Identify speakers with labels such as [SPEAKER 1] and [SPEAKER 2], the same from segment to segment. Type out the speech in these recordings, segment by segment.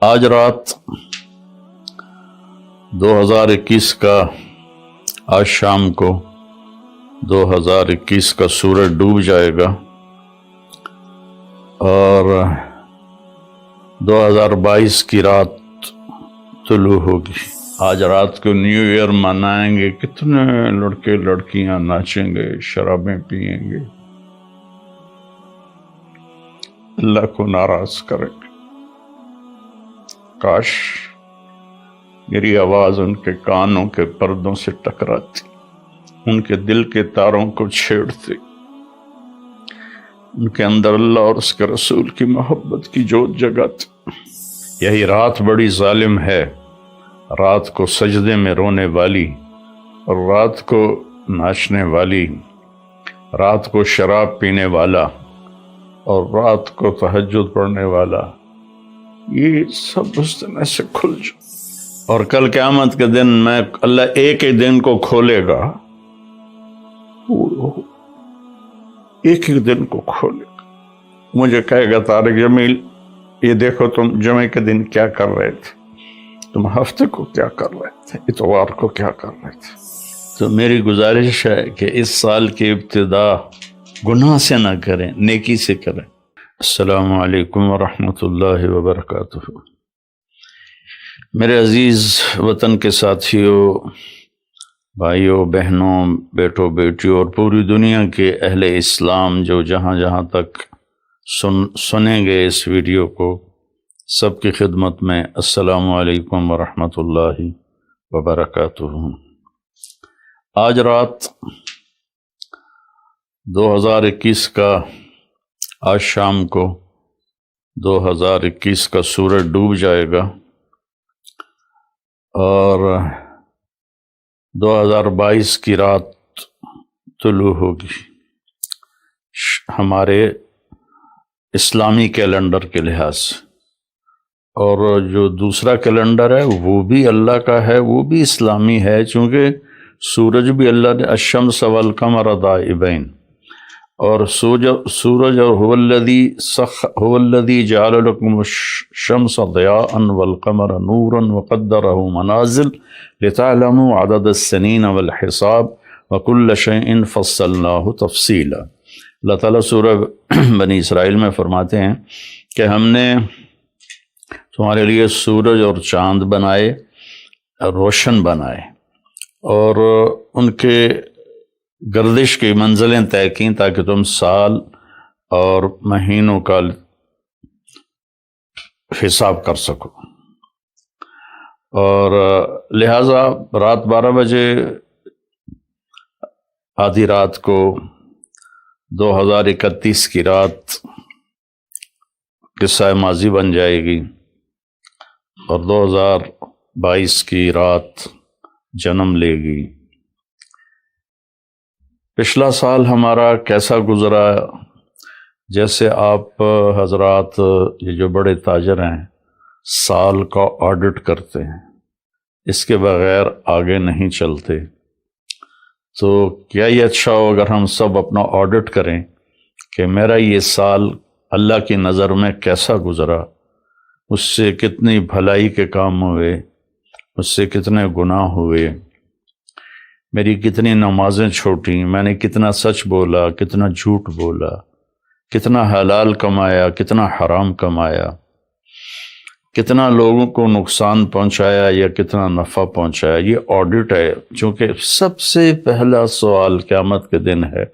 [SPEAKER 1] آج رات 2021 کا آج شام کو 2021 کا سورج ڈوب جائے گا اور 2022 کی رات طلوع ہوگی۔ آج رات کو نیو ایئر منائیں گے، کتنے لڑکے لڑکیاں ناچیں گے، شرابیں پئیں گے، اللہ کو ناراض کریں گے۔ کاش میری آواز ان کے کانوں کے پردوں سے ٹکراتی، ان کے دل کے تاروں کو چھیڑتی، ان کے اندر اللہ اور اس کے رسول کی محبت کی جوت جگاتی۔ یہی رات بڑی ظالم ہے، رات کو سجدے میں رونے والی، اور رات کو ناچنے والی، رات کو شراب پینے والا، اور رات کو تہجد پڑھنے والا، یہ سب اس دن ایسے کھل جائے۔ اور کل قیامت کے دن میں اللہ ایک ہی دن کو کھولے گا، ایک ہی دن کو کھولے گا۔ مجھے کہے گا طارق جمیل یہ دیکھو تم جمعے کے دن کیا کر رہے تھے، تم ہفتے کو کیا کر رہے تھے، اتوار کو کیا کر رہے تھے۔ تو میری گزارش ہے کہ اس سال کی ابتدا گناہ سے نہ کریں، نیکی سے کریں۔ السلام علیکم ورحمۃ اللہ وبرکاتہ۔ میرے عزیز وطن کے ساتھیوں، بھائیوں، بہنوں، بیٹوں، بیٹیوں اور پوری دنیا کے اہل اسلام جو جہاں جہاں تک سنیں گے اس ویڈیو کو، سب کی خدمت میں السلام علیکم ورحمۃ اللہ وبرکاتہ۔ آج رات 2021 کا آج شام کو 2021 کا سورج ڈوب جائے گا اور 2022 کی رات طلوع ہوگی ہمارے اسلامی کیلنڈر کے لحاظ سے۔ اور جو دوسرا کیلنڈر ہے وہ بھی اللہ کا ہے، وہ بھی اسلامی ہے، چونکہ سورج بھی اللہ نے الشمس والقمر دائبین، اور سورج اور هو الذی جعل لکم الشمس ضیاء والقمر نورا وقدرہ منازل لتعلموا عدد السنین والحساب وکل شیء فصلناہ تفصیلا۔ اللہ تعالیٰ سورہ بنی اسرائیل میں فرماتے ہیں کہ ہم نے تمہارے لیے سورج اور چاند بنائے، روشن بنائے، اور ان کے گردش کی منزلیں طے کیں تاکہ تم سال اور مہینوں کا حساب کر سکو۔ اور لہٰذا رات 12 بجے آدھی رات کو 2031 کی رات قصہ ماضی بن جائے گی، اور 2022 کی رات جنم لے گی۔ پچھلا سال ہمارا کیسا گزرا؟ جیسے آپ حضرات یہ جو بڑے تاجر ہیں سال کا آڈٹ کرتے ہیں، اس کے بغیر آگے نہیں چلتے، تو کیا یہ اچھا ہو اگر ہم سب اپنا آڈٹ کریں کہ میرا یہ سال اللہ کی نظر میں کیسا گزرا، اس سے کتنی بھلائی کے کام ہوئے، اس سے کتنے گناہ ہوئے، میری کتنی نمازیں چھوٹیں، میں نے کتنا سچ بولا، کتنا جھوٹ بولا، کتنا حلال کمایا، کتنا حرام کمایا، کتنا لوگوں کو نقصان پہنچایا یا کتنا نفع پہنچایا۔ یہ آڈٹ ہے، چونکہ سب سے پہلا سوال قیامت کے دن ہے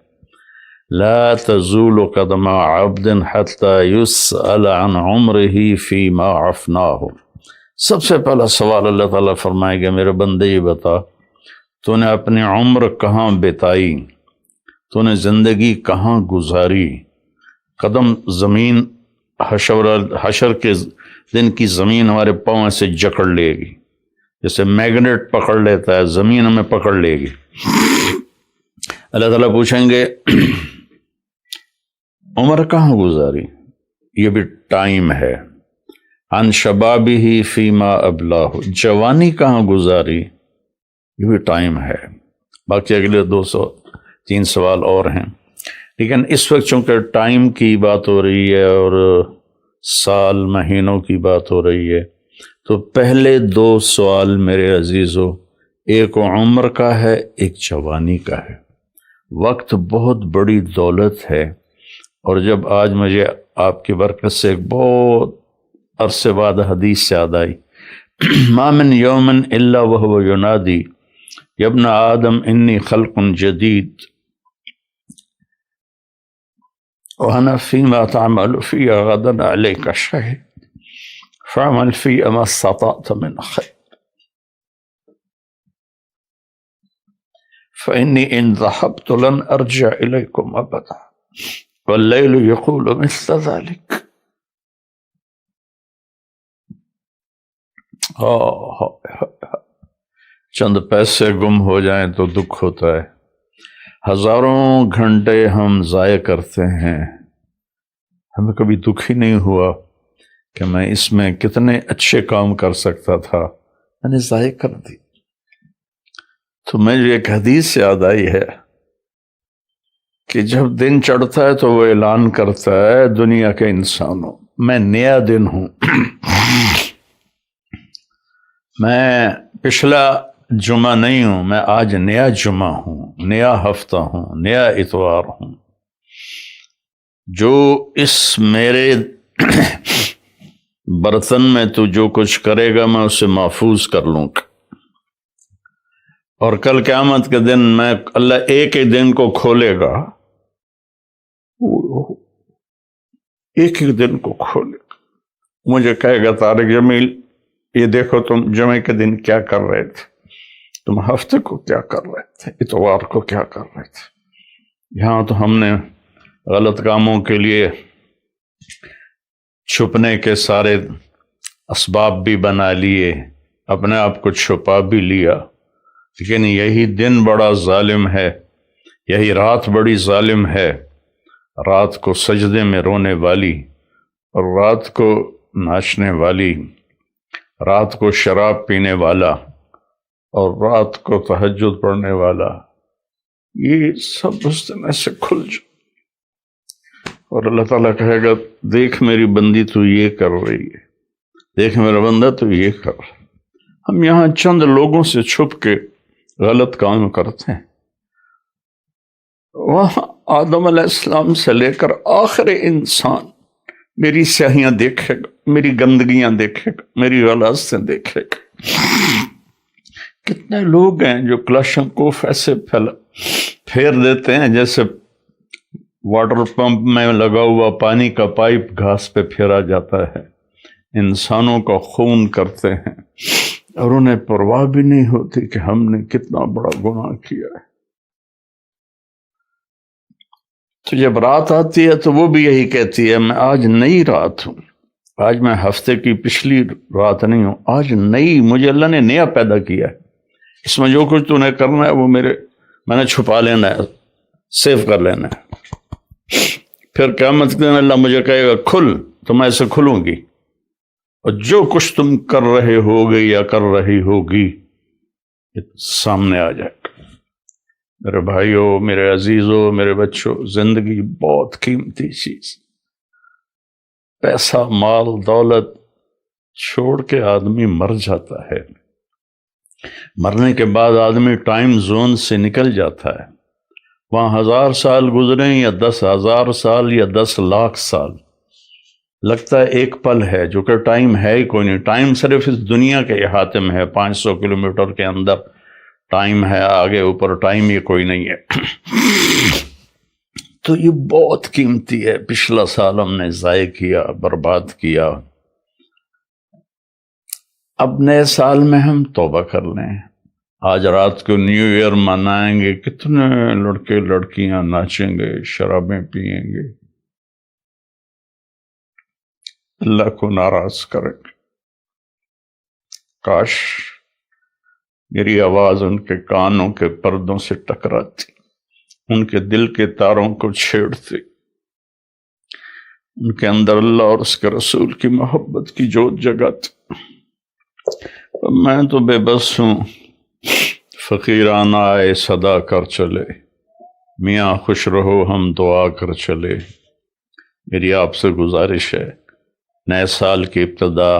[SPEAKER 1] لا تزول قدم عبد حتى يسأل عن عمره فيما افناه۔ سب سے پہلا سوال اللہ تعالیٰ فرمائے گا میرے بندے یہ بتا تو نے اپنی عمر کہاں بتائی، تو نے زندگی کہاں گزاری۔ قدم زمین حشر کے دن کی زمین ہمارے پاؤں سے جکڑ لے گی، جیسے میگنیٹ پکڑ لیتا ہے، زمین ہمیں پکڑ لے گی۔ اللہ تعالیٰ پوچھیں گے عمر کہاں گزاری، یہ بھی ٹائم ہے۔ عن شبابہ فیما ابلاہ، جوانی کہاں گزاری، یہ بھی ٹائم ہے۔ باقی اگلے 203 سوال اور ہیں، لیکن اس وقت چونکہ ٹائم کی بات ہو رہی ہے اور سال مہینوں کی بات ہو رہی ہے، تو پہلے دو سوال میرے عزیزو، ایک عمر کا ہے، ایک جوانی کا ہے۔ وقت بہت بڑی دولت ہے، اور جب آج مجھے آپ کی برکت سے ایک بہت عرصے بعد حدیث یاد آئی، ما من یوم الا وهو ینادی یا ابن آدم انی خلق جدید وانا فیما تعمل فی غدا علیک شہید فاعمل فی ما استطعت من خیر فإنی ان ذهبت لن ارجع الیکم ابدا واللیل یقول مثل ذلك۔ چند پیسے گم ہو جائیں تو دکھ ہوتا ہے، ہزاروں گھنٹے ہم ضائع کرتے ہیں، ہمیں کبھی دکھ ہی نہیں ہوا کہ میں اس میں کتنے اچھے کام کر سکتا تھا، میں نے ضائع کر دی۔ تو مجھے ایک حدیث یاد آئی ہے کہ جب دن چڑھتا ہے تو وہ اعلان کرتا ہے دنیا کے انسانوں، میں نیا دن ہوں، میں پچھلا جمعہ نہیں ہوں، میں آج نیا جمعہ ہوں، نیا ہفتہ ہوں، نیا اتوار ہوں۔ جو اس میرے برتن میں تو جو کچھ کرے گا میں اسے محفوظ کر لوں گا، اور کل قیامت کے دن میں اللہ ایک ہی دن کو کھولے گا، ایک ہی دن کو کھولے گا، مجھے کہے گا طارق جمیل یہ دیکھو تم جمعے کے دن کیا کر رہے تھے، تم ہفتے کو کیا کر رہے تھے، اتوار کو کیا کر رہے تھے۔ یہاں تو ہم نے غلط کاموں کے لیے چھپنے کے سارے اسباب بھی بنا لیے، اپنے آپ کو چھپا بھی لیا، لیکن یہی دن بڑا ظالم ہے، یہی رات بڑی ظالم ہے، رات کو سجدے میں رونے والی، اور رات کو ناچنے والی، رات کو شراب پینے والا، اور رات کو تہجد پڑھنے والا، یہ سب اس دن ایسے کھل جائے، اور اللہ تعالیٰ کہے گا دیکھ میری بندی تو یہ کر رہی ہے، دیکھ میرا بندہ تو یہ کر رہا ہے۔ ہم یہاں چند لوگوں سے چھپ کے غلط کام کرتے ہیں، وہاں آدم علیہ السلام سے لے کر آخر انسان میری سیاہیاں دیکھے گا، میری گندگیاں دیکھے گا، میری غلاظتیں دیکھے گا۔ کتنے لوگ ہیں جو کلاشنکوف ایسے پھیر دیتے ہیں جیسے واٹر پمپ میں لگا ہوا پانی کا پائپ گھاس پہ پھیرا جاتا ہے، انسانوں کا خون کرتے ہیں، اور انہیں پرواہ بھی نہیں ہوتی کہ ہم نے کتنا بڑا گناہ کیا ہے۔ تو جب رات آتی ہے تو وہ بھی یہی کہتی ہے میں آج نئی رات ہوں، آج میں ہفتے کی پچھلی رات نہیں ہوں، آج نئی، مجھے اللہ نے نیا پیدا کیا ہے، اس میں جو کچھ تو نے کرنا ہے وہ میں نے چھپا لینا ہے، سیو کر لینا ہے۔ پھر قیامت کے دن اللہ مجھے کہے گا کھل، تو میں اسے کھلوں گی، اور جو کچھ تم کر رہے ہوگے یا کر رہی ہوگی سامنے آ جائے گا۔ میرے بھائیوں، میرے عزیزوں، میرے بچوں، زندگی بہت قیمتی چیز، پیسہ مال دولت چھوڑ کے آدمی مر جاتا ہے، مرنے کے بعد آدمی ٹائم زون سے نکل جاتا ہے، وہاں 1000 سال گزریں یا 10,000 سال یا 10 لاکھ سال، لگتا ہے ایک پل ہے، جو کہ ٹائم ہے ہی کوئی نہیں، ٹائم صرف اس دنیا کے احاطے میں ہے، 500 کلومیٹر کے اندر ٹائم ہے، آگے اوپر ٹائم یہ کوئی نہیں ہے۔ تو یہ بہت قیمتی ہے، پچھلا سال ہم نے ضائع کیا، برباد کیا، اب نئے سال میں ہم توبہ کر لیں۔ آج رات کو نیو ایئر منائیں گے، کتنے لڑکے لڑکیاں ناچیں گے، شرابیں پئیں گے، اللہ کو ناراض کریں گے۔ کاش میری آواز ان کے کانوں کے پردوں سے ٹکراتی، ان کے دل کے تاروں کو چھیڑتی، ان کے اندر اللہ اور اس کے رسول کی محبت کی جوت جگاتی۔ میں تو بے بس ہوں، فقیرانہ آئے صدا کر چلے، میاں خوش رہو ہم دعا کر چلے۔ میری آپ سے گزارش ہے، نئے سال کی ابتدا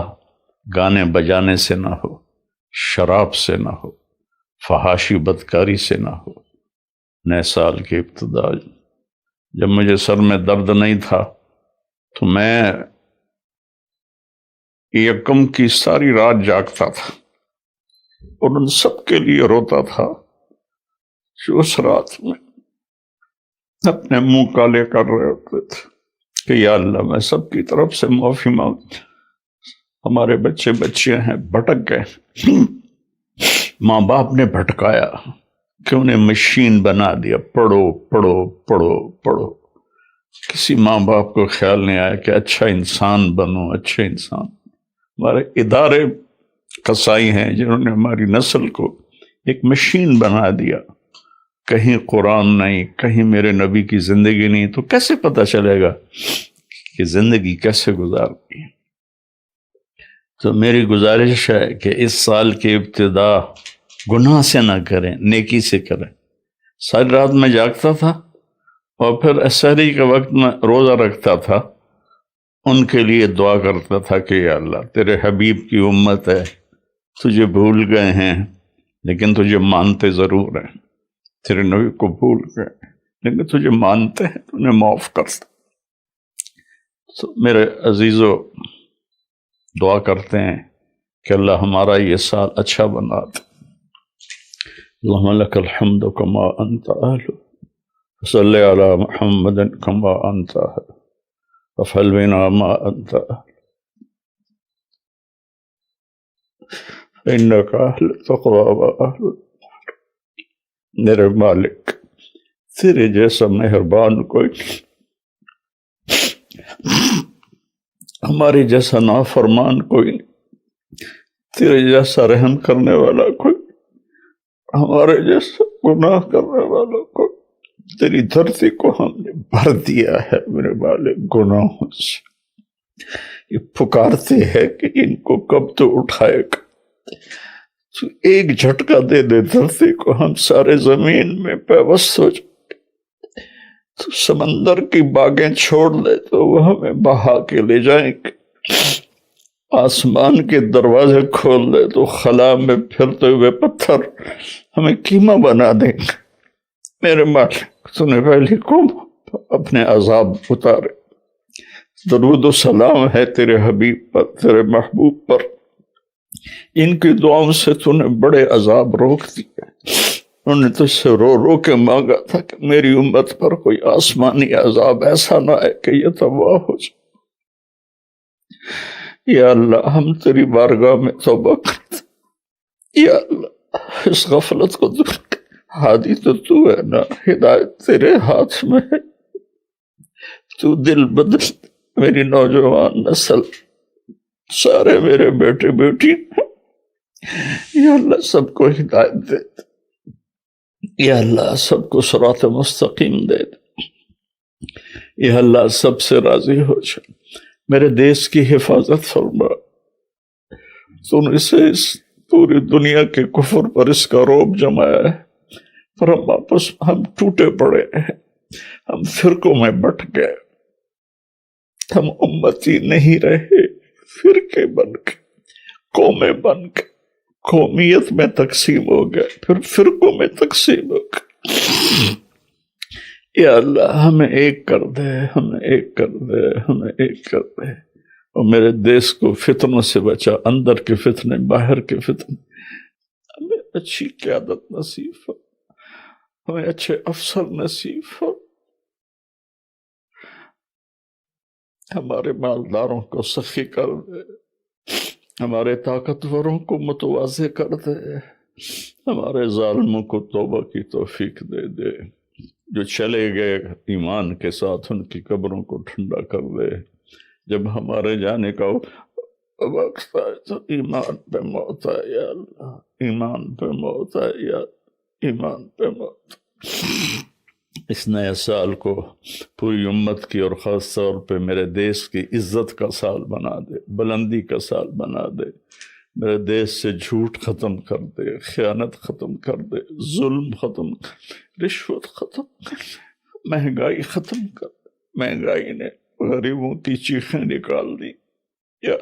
[SPEAKER 1] گانے بجانے سے نہ ہو، شراب سے نہ ہو، فحاشی بدکاری سے نہ ہو۔ نئے سال کی ابتدا جب مجھے سر میں درد نہیں تھا تو میں یکم کی ساری رات جاگتا تھا اور ان سب کے لیے روتا تھا جو اس رات میں اپنے منہ کالے کر رہے ہوتے تھے کہ یا اللہ میں سب کی طرف سے معافی مانگ، ہمارے بچے بچیاں ہیں بھٹک گئے، ماں باپ نے بھٹکایا کہ انہیں مشین بنا دیا، پڑھو پڑھو پڑھو پڑھو۔ کسی ماں باپ کو خیال نہیں آیا کہ اچھا انسان بنو، اچھے انسان۔ ہمارے ادارے قصائی ہیں جنہوں نے ہماری نسل کو ایک مشین بنا دیا، کہیں قرآن نہیں، کہیں میرے نبی کی زندگی نہیں، تو کیسے پتہ چلے گا کہ زندگی کیسے گزارنی ہے؟ تو میری گزارش ہے کہ اس سال کی ابتدا گناہ سے نہ کریں، نیکی سے کریں۔ ساری رات میں جاگتا تھا اور پھر سحری کے وقت میں روزہ رکھتا تھا، ان کے لیے دعا کرتا تھا کہ یا اللہ تیرے حبیب کی امت ہے، تجھے بھول گئے ہیں لیکن تجھے مانتے ضرور ہیں، تیرے نبی کو بھول گئے لیکن تجھے مانتے ہیں، تو انہیں معاف کر دے۔ تو میرے عزیزو دعا کرتے ہیں کہ اللہ ہمارا یہ سال اچھا بنا دے۔ اللہم لک الحمد کما انت اہل، صلی علی محمد کما انت اہل، وفعل بنا ما انت اہل، انک اہل تقوی و اہل۔ میرے مالک تیرے جیسا مہربان کوئی نہیں، ہمارے جیسا نافرمان کوئی نہیں، تیرے جیسا رحم کرنے والا کوئی، ہمارے جیسا گناہ کرنے والا کوئی۔ تیری دھرتی کو ہم نے بھر دیا ہے میرے مالک گناہوں سے، یہ پکارتے ہیں کہ ان کو کب تو اٹھائے گا۔ تو ایک جھٹکا دے دے دھرتی کو، ہم سارے زمین میں پیوست ہو جائیں۔ تو سمندر کی باغیں چھوڑ دے تو وہ ہمیں بہا کے لے جائیں گے، آسمان کے دروازے کھول دے تو خلا میں پھرتے ہوئے پتھر ہمیں کیما بنا دیں گے۔ میرے مالک تو نے پہلی قوم اپنے عذاب اتارے۔ درود و سلام ہے تیرے حبیب پر، تیرے محبوب پر، ان کی دعاؤں سے تو نے بڑے عذاب روک دیے۔ انہوں نے تجھ سے رو رو کے مانگا تھا کہ میری امت پر کوئی آسمانی عذاب ایسا نہ آئے کہ یہ تباہ ہو جائے۔ یا اللہ ہم تیری بارگاہ میں توبہ کرتے، یا اللہ اس غفلت کو دور کر۔ ہادی تو تو ہے نا، ہدایت تیرے ہاتھ میں ہے، تو دل بدل میری نوجوان نسل، سارے میرے بیٹے بیٹی، یا اللہ سب کو ہدایت دے، یا اللہ سب کو صراط مستقیم دے، یا اللہ سب سے راضی ہو جائے۔ میرے دیش کی حفاظت فرما، تو نے اسے اس پوری دنیا کے کفر پر اس کا روب جمایا ہے، پر ہم واپس ہم ٹوٹے پڑے ہیں، ہم فرقوں میں بٹ گئے، ہم امتی نہیں رہے، فرقے بن کے، قومیں بن کے، قومیت میں تقسیم ہو گئے، پھر فرقوں میں تقسیم ہو گئے۔ یا اللہ ہمیں ایک کر دے، ہمیں ایک کر دے، ہمیں ایک کر دے، اور میرے دیش کو فتنوں سے بچا، اندر کے فتنے، باہر کے فتنے۔ ہمیں اچھی قیادت نصیب ہو، ہمیں اچھے افسر نصیب ہو، ہمارے مالداروں کو سخی کر دے، ہمارے طاقتوروں کو متواضع کر دے، ہمارے ظالموں کو توبہ کی توفیق دے دے، جو چلے گئے ایمان کے ساتھ ان کی قبروں کو ٹھنڈا کر دے۔ جب ہمارے جانے کا وقت آئے تو ایمان پہ موت آئے، یا اللہ ایمان پہ موت آئے، یا ایمان پہ موت۔ اس نئے سال کو پوری امت کی اور خاص طور پہ میرے دیش کی عزت کا سال بنا دے، بلندی کا سال بنا دے، میرے دیش سے جھوٹ ختم کر دے، خیانت ختم کر دے، ظلم ختم کر دے، رشوت ختم کر دے، مہنگائی ختم کر دے۔ مہنگائی نے غریبوں کی چیخیں نکال دی، یا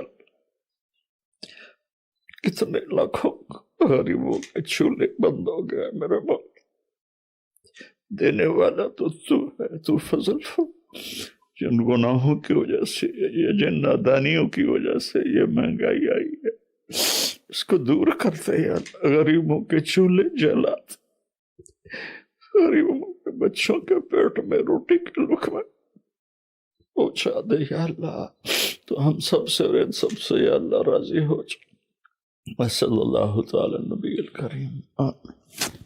[SPEAKER 1] کتنے لاکھوں غریبوں کے چولہے بند ہو گئے میرے باپ، دینے والا تو ہے، تو فضل جن گناہوں کی وجہ سے، یہ جن نادانیوں کی وجہ سے یہ مہنگائی آئی ہے، اس کو دور کرتے یا اللہ۔ غریبوں کے چولہے جلات، غریبوں کے بچوں کے پیٹ میں روٹی کے لقمے پہنچا دے یا اللہ۔ تو ہم سب سے اور ان سب سے یا اللہ راضی ہو جائے۔ صلی اللہ تعالی نبی الکریم، آمین۔